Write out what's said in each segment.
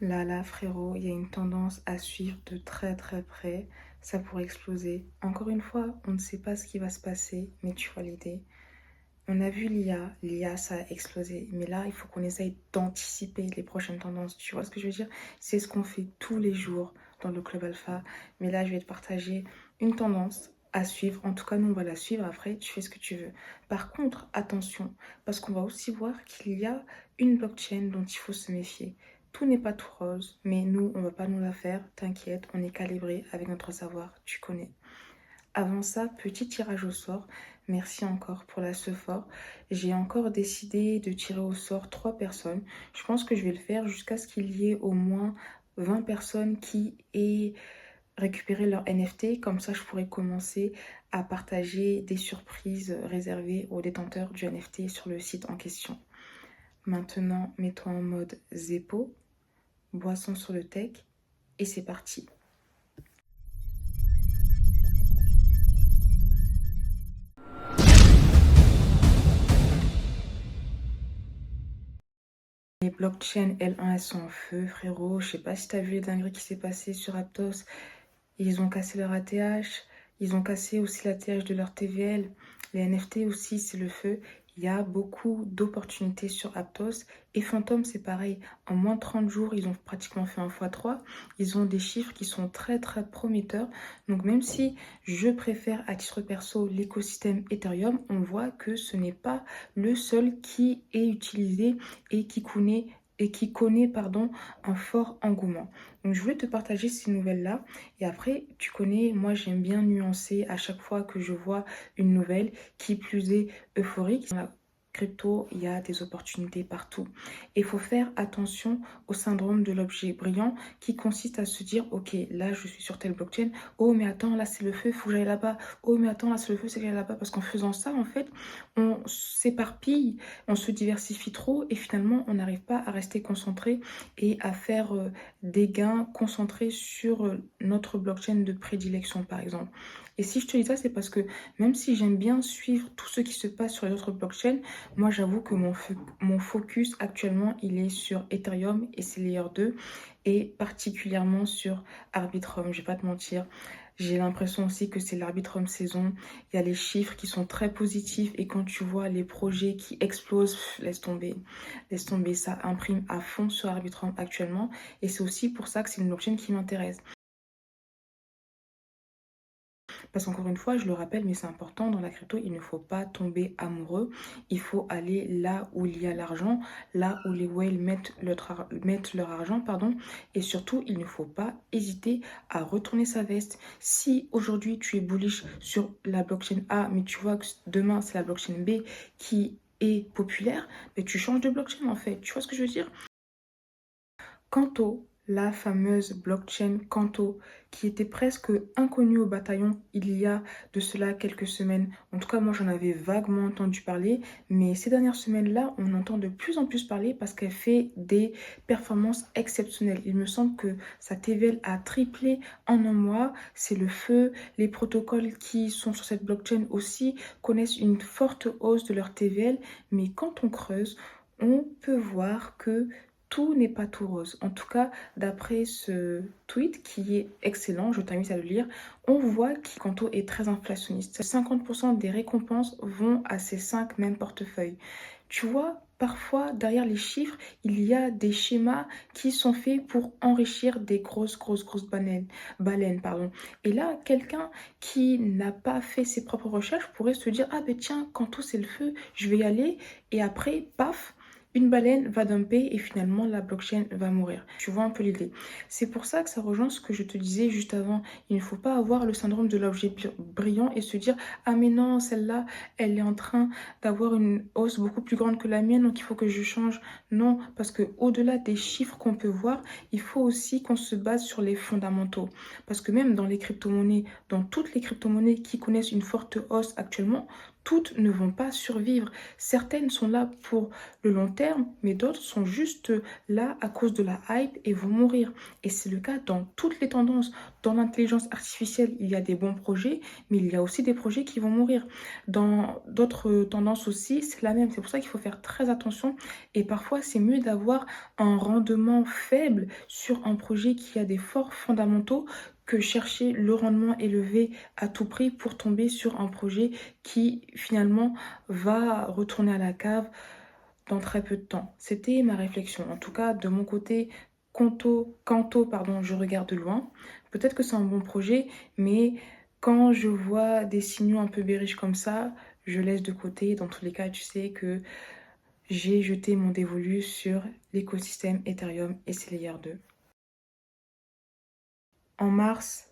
Là, frérot, il y a une tendance à suivre de très très près. Ça pourrait exploser. Encore une fois, on ne sait pas ce qui va se passer, mais tu vois l'idée. On a vu l'IA, ça a explosé. Mais là, il faut qu'on essaye d'anticiper les prochaines tendances. Tu vois ce que je veux dire? C'est ce qu'on fait tous les jours dans le Club Alpha. Mais là, je vais te partager une tendance à suivre. En tout cas, nous, on va la suivre. Après, tu fais ce que tu veux. Par contre, attention, parce qu'on va aussi voir qu'il y a une blockchain dont il faut se méfier. Tout n'est pas tout rose, mais nous, on va pas nous la faire. T'inquiète, on est calibré avec notre savoir. Tu connais. Avant ça, petit tirage au sort. Merci encore pour la fort. J'ai encore décidé de tirer au sort 3 personnes. Je pense que je vais le faire jusqu'à ce qu'il y ait au moins 20 personnes qui aient récupéré leur NFT. Comme ça, je pourrais commencer à partager des surprises réservées aux détenteurs du NFT sur le site en question. Maintenant, mets-toi en mode Zeppo, boisson sur le tech, et c'est parti. Les blockchains L1, elles sont en feu, frérot. Je sais pas si t'as vu les dingueries qui s'est passé sur Aptos. Ils ont cassé leur ATH. Ils ont cassé aussi l'ATH de leur TVL. Les NFT aussi, c'est le feu. Il y a beaucoup d'opportunités sur Aptos. Et Phantom, c'est pareil. En moins de 30 jours, ils ont pratiquement fait un x3. Ils ont des chiffres qui sont très, très prometteurs. Donc, même si je préfère à titre perso l'écosystème Ethereum, on voit que ce n'est pas le seul qui est utilisé et qui connaît un fort engouement. Donc, je voulais te partager ces nouvelles-là. Et après, tu connais, moi, j'aime bien nuancer à chaque fois que je vois une nouvelle qui plus est euphorique. Dans la crypto, il y a des opportunités partout. Et il faut faire attention au syndrome de l'objet brillant qui consiste à se dire, OK, là, je suis sur telle blockchain. Oh, mais attends, là, c'est le feu, il faut que j'aille là-bas. Oh, mais attends, là, c'est le feu, c'est que j'aille là-bas. Parce qu'en faisant ça, en fait, on s'éparpille, on se diversifie trop et finalement, on n'arrive pas à rester concentré et à faire des gains concentrés sur notre blockchain de prédilection, par exemple. Et si je te dis ça, c'est parce que même si j'aime bien suivre tout ce qui se passe sur les autres blockchains, moi, j'avoue que mon focus actuellement, il est sur Ethereum et ses Layer 2 et particulièrement sur Arbitrum. Je vais pas te mentir. J'ai l'impression aussi que c'est l'Arbitrum saison. Il y a les chiffres qui sont très positifs et quand tu vois les projets qui explosent, laisse tomber. Laisse tomber, ça imprime à fond sur Arbitrum actuellement. Et c'est aussi pour ça que c'est une blockchain qui m'intéresse. Parce qu'encore une fois, je le rappelle, mais c'est important, dans la crypto, il ne faut pas tomber amoureux. Il faut aller là où il y a l'argent, là où les whales mettent leur argent, pardon. Et surtout, il ne faut pas hésiter à retourner sa veste. Si aujourd'hui, tu es bullish sur la blockchain A, mais tu vois que demain, c'est la blockchain B qui est populaire, mais tu changes de blockchain en fait. Tu vois ce que je veux dire? Canto, la fameuse blockchain Canto, qui était presque inconnue au bataillon il y a de cela quelques semaines. En tout cas, moi, j'en avais vaguement entendu parler, mais ces dernières semaines-là, on entend de plus en plus parler parce qu'elle fait des performances exceptionnelles. Il me semble que sa TVL a triplé en un mois. C'est le feu. Les protocoles qui sont sur cette blockchain aussi connaissent une forte hausse de leur TVL, mais quand on creuse, on peut voir que tout n'est pas tout rose. En tout cas, d'après ce tweet qui est excellent, je t'invite à le lire, on voit qu'Icanto est très inflationniste. 50% des récompenses vont à ces 5 mêmes portefeuilles. Tu vois, parfois, derrière les chiffres, il y a des schémas qui sont faits pour enrichir des grosses baleines, pardon. Et là, quelqu'un qui n'a pas fait ses propres recherches pourrait se dire, ah ben tiens, Canto c'est le feu, je vais y aller. Et après, paf, une baleine va dumper et finalement la blockchain va mourir. Tu vois un peu l'idée. C'est pour ça que ça rejoint ce que je te disais juste avant. Il ne faut pas avoir le syndrome de l'objet brillant et se dire ah mais non, celle-là, elle est en train d'avoir une hausse beaucoup plus grande que la mienne, donc il faut que je change. Non, parce que au-delà des chiffres qu'on peut voir, il faut aussi qu'on se base sur les fondamentaux. Parce que même dans les crypto-monnaies, dans toutes les crypto-monnaies qui connaissent une forte hausse actuellement, toutes ne vont pas survivre. Certaines sont là pour le long terme, mais d'autres sont juste là à cause de la hype et vont mourir. Et c'est le cas dans toutes les tendances. Dans l'intelligence artificielle, il y a des bons projets, mais il y a aussi des projets qui vont mourir. Dans d'autres tendances aussi, c'est la même. C'est pour ça qu'il faut faire très attention. Et parfois, c'est mieux d'avoir un rendement faible sur un projet qui a des forts fondamentaux que chercher le rendement élevé à tout prix pour tomber sur un projet qui finalement va retourner à la cave dans très peu de temps. C'était ma réflexion. En tout cas, de mon côté, Kanto, je regarde de loin. Peut-être que c'est un bon projet, mais quand je vois des signaux un peu bearish comme ça, je laisse de côté. Dans tous les cas, tu sais que j'ai jeté mon dévolu sur l'écosystème Ethereum et ses layers 2. En mars,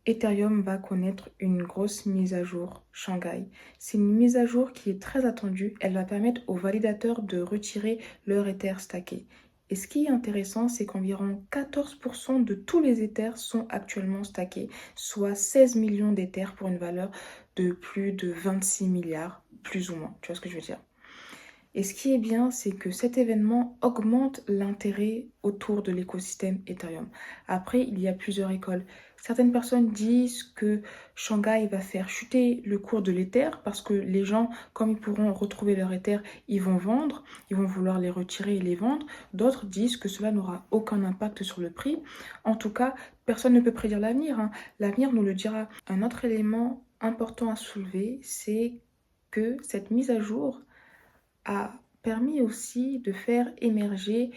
Ethereum va connaître une grosse mise à jour Shanghai. C'est une mise à jour qui est très attendue. Elle va permettre aux validateurs de retirer leur Ether stacké. Et ce qui est intéressant, c'est qu'environ 14% de tous les Ethers sont actuellement stackés, soit 16 millions d'Ethers pour une valeur de plus de 26 milliards, plus ou moins. Tu vois ce que je veux dire? Et ce qui est bien, c'est que cet événement augmente l'intérêt autour de l'écosystème Ethereum. Après, il y a plusieurs écoles. Certaines personnes disent que Shanghai va faire chuter le cours de l'Ether parce que les gens, comme ils pourront retrouver leur Ether, ils vont vendre, ils vont vouloir les retirer et les vendre. D'autres disent que cela n'aura aucun impact sur le prix. En tout cas, personne ne peut prédire l'avenir, hein. L'avenir nous le dira. Un autre élément important à soulever, c'est que cette mise à jour a permis aussi de faire émerger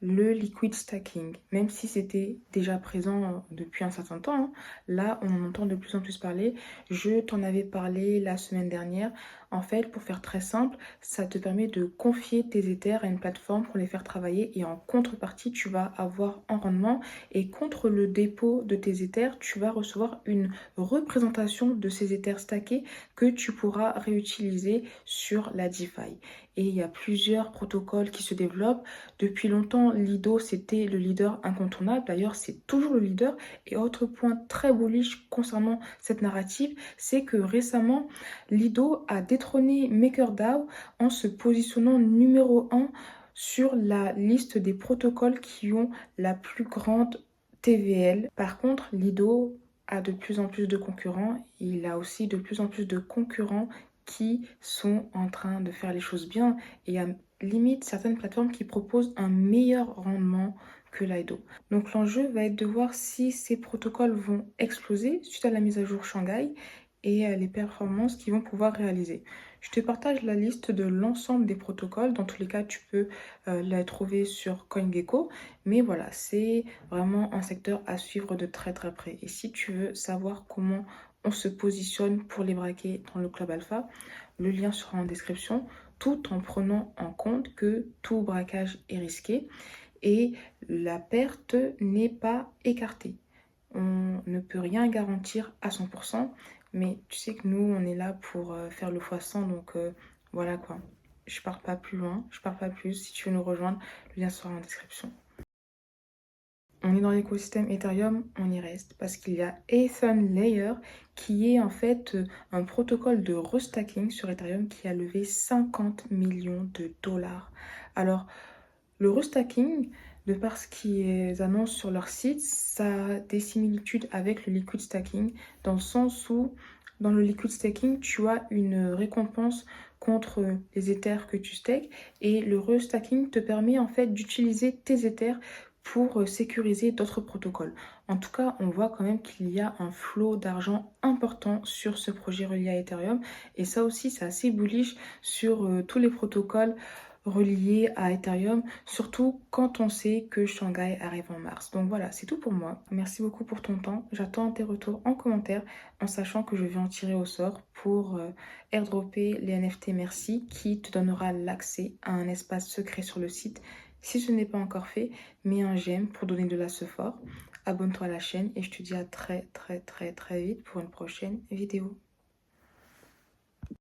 le liquid stacking, même si c'était déjà présent depuis un certain temps, hein. Là, on en entend de plus en plus parler. Je t'en avais parlé la semaine dernière. En fait, pour faire très simple, ça te permet de confier tes Ethers à une plateforme pour les faire travailler et en contrepartie, tu vas avoir un rendement et contre le dépôt de tes Ethers, tu vas recevoir une représentation de ces Ethers stackés que tu pourras réutiliser sur la DeFi. Et il y a plusieurs protocoles qui se développent. Depuis longtemps, Lido, c'était le leader incontournable. D'ailleurs, c'est toujours le leader. Et autre point très bullish concernant cette narrative, c'est que récemment, Lido a détrôné MakerDAO en se positionnant numéro 1 sur la liste des protocoles qui ont la plus grande TVL. Par contre, Lido a de plus en plus de concurrents. Il a aussi de plus en plus de concurrents qui sont en train de faire les choses bien. Et il y a limite certaines plateformes qui proposent un meilleur rendement que Lido. Donc l'enjeu va être de voir si ces protocoles vont exploser suite à la mise à jour Shanghai et les performances qu'ils vont pouvoir réaliser. Je te partage la liste de l'ensemble des protocoles. Dans tous les cas, tu peux la trouver sur CoinGecko. Mais voilà, c'est vraiment un secteur à suivre de très très près. Et si tu veux savoir comment on se positionne pour les braquer dans le club alpha, le lien sera en description, tout en prenant en compte que tout braquage est risqué et la perte n'est pas écartée. On ne peut rien garantir à 100%, mais tu sais que nous, on est là pour faire le x100, donc voilà quoi. Je pars pas plus loin, je pars pas plus. Si tu veux nous rejoindre, le lien sera en description. On est dans l'écosystème Ethereum, on y reste parce qu'il y a EtherLayer qui est en fait un protocole de restacking sur Ethereum qui a levé 50 millions de dollars. Alors, le restacking, de par ce qu'ils annoncent sur leur site, ça a des similitudes avec le liquid stacking dans le sens où dans le liquid stacking, tu as une récompense contre les Ethers que tu stakes et le restacking te permet en fait d'utiliser tes Ethers pour sécuriser d'autres protocoles. En tout cas, on voit quand même qu'il y a un flot d'argent important sur ce projet relié à Ethereum. Et ça aussi, c'est assez bullish sur tous les protocoles reliés à Ethereum, surtout quand on sait que Shanghai arrive en mars. Donc voilà, c'est tout pour moi. Merci beaucoup pour ton temps. J'attends tes retours en commentaire en sachant que je vais en tirer au sort pour airdropper les NFT Merci qui te donnera l'accès à un espace secret sur le site. Si ce n'est pas encore fait, mets un j'aime pour donner de la fort. Abonne-toi à la chaîne et je te dis à très très très très vite pour une prochaine vidéo.